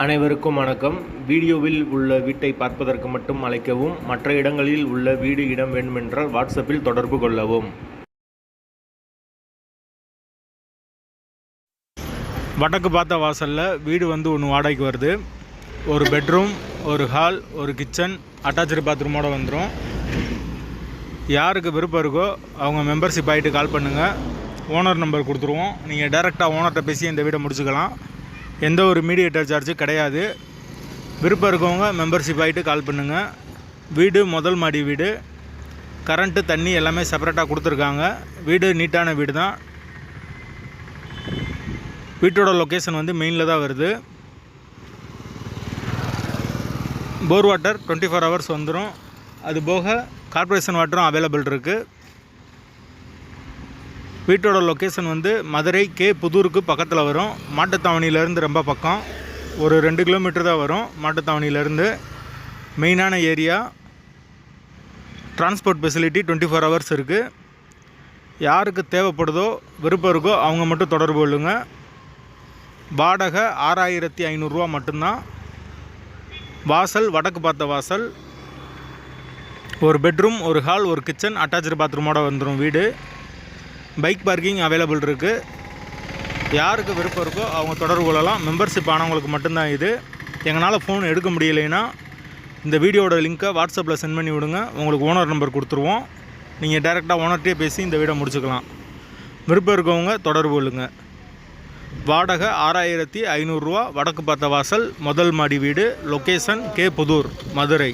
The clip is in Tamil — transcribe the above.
அனைவருக்கும் வணக்கம். வீடியோவில் உள்ள வீட்டை பார்ப்பதற்கு மட்டும் அழைக்கவும். மற்ற இடங்களில் உள்ள வீடு இடம் வேண்டுமென்றால் வாட்ஸ்அப்பில் தொடர்பு கொள்ளவும். வடக்கு பார்த்த வாசலில் வீடு ஒன்று வாடகைக்கு வருது. ஒரு பெட்ரூம், ஒரு ஹால், ஒரு கிச்சன், அட்டாச்சு பாத்ரூமோடு வந்துடும். யாருக்கு விருப்பம் இருக்கோ அவங்க மெம்பர்ஷிப் ஆகிட்டு கால் பண்ணுங்கள். ஓனர் நம்பர் கொடுத்துருவோம். நீங்கள் டைரெக்டாக ஓனர்கிட்ட பேசி இந்த வீடை முடிச்சுக்கலாம். எந்த ஒரு மீடியேட்டர் சார்ஜு கிடையாது. விருப்பம் இருக்கவங்க மெம்பர்ஷிப் ஆகிட்டு கால் பண்ணுங்கள். வீடு முதல் மாடி வீடு. கரண்ட்டு, தண்ணி எல்லாமே செப்பரேட்டாக கொடுத்துருக்காங்க. வீடு நீட்டான வீடு தான். வீட்டோட லொக்கேஷன் மெயினில் தான் வருது. போர் வாட்டர் 24 ஹவர்ஸ் வந்துடும். அது போக கார்ப்பரேஷன் வாட்டரும் அவைலபிள் இருக்குது. வீட்டோட லொக்கேஷன் மதுரை கே புதூருக்கு பக்கத்தில் வரும். மாட்டுத்தாவணியிலேருந்து ரொம்ப பக்கம், ஒரு 2 கிலோமீட்டர் தான் வரும். மாட்டுத்தாவணியிலேருந்து மெயினான ஏரியா. டிரான்ஸ்போர்ட் ஃபெசிலிட்டி 24 ஹவர்ஸ் இருக்குது. யாருக்கு தேவைப்படுதோ விருப்பம் இருக்கோ அவங்க மட்டும் தொடர்பு கொள்ளுங்க. வாடகை 6500 ரூபா மட்டும்தான். வாசல் வடக்கு பார்த்த வாசல். ஒரு பெட்ரூம், ஒரு ஹால், ஒரு கிச்சன், அட்டாச்சு பாத்ரூமோடு வந்துடும் வீடு. பைக் பார்க்கிங் அவைலபிள் இருக்குது. யாருக்கு விருப்பம் இருக்கோ அவங்க தொடர்பு கொள்ளலாம். மெம்பர்ஷிப் ஆனவங்களுக்கு மட்டும்தான் இது. எங்களால் ஃபோன் எடுக்க முடியலைன்னா இந்த வீடியோட லிங்க்கை வாட்ஸ்அப்பில் சென்ட் பண்ணி விடுங்க. உங்களுக்கு ஓனர் நம்பர் கொடுத்துருவோம். நீங்கள் டைரெக்டாக ஓனர்கிட்டே பேசி இந்த வீடை முடிச்சுக்கலாம். விருப்பம் இருக்கவங்க தொடர்பு கொள்ளுங்க. வாடகை 6500 ரூபா. வடக்கு பார்த்த வாசல், முதல் மாடி வீடு. Location K Pudur, Madurai.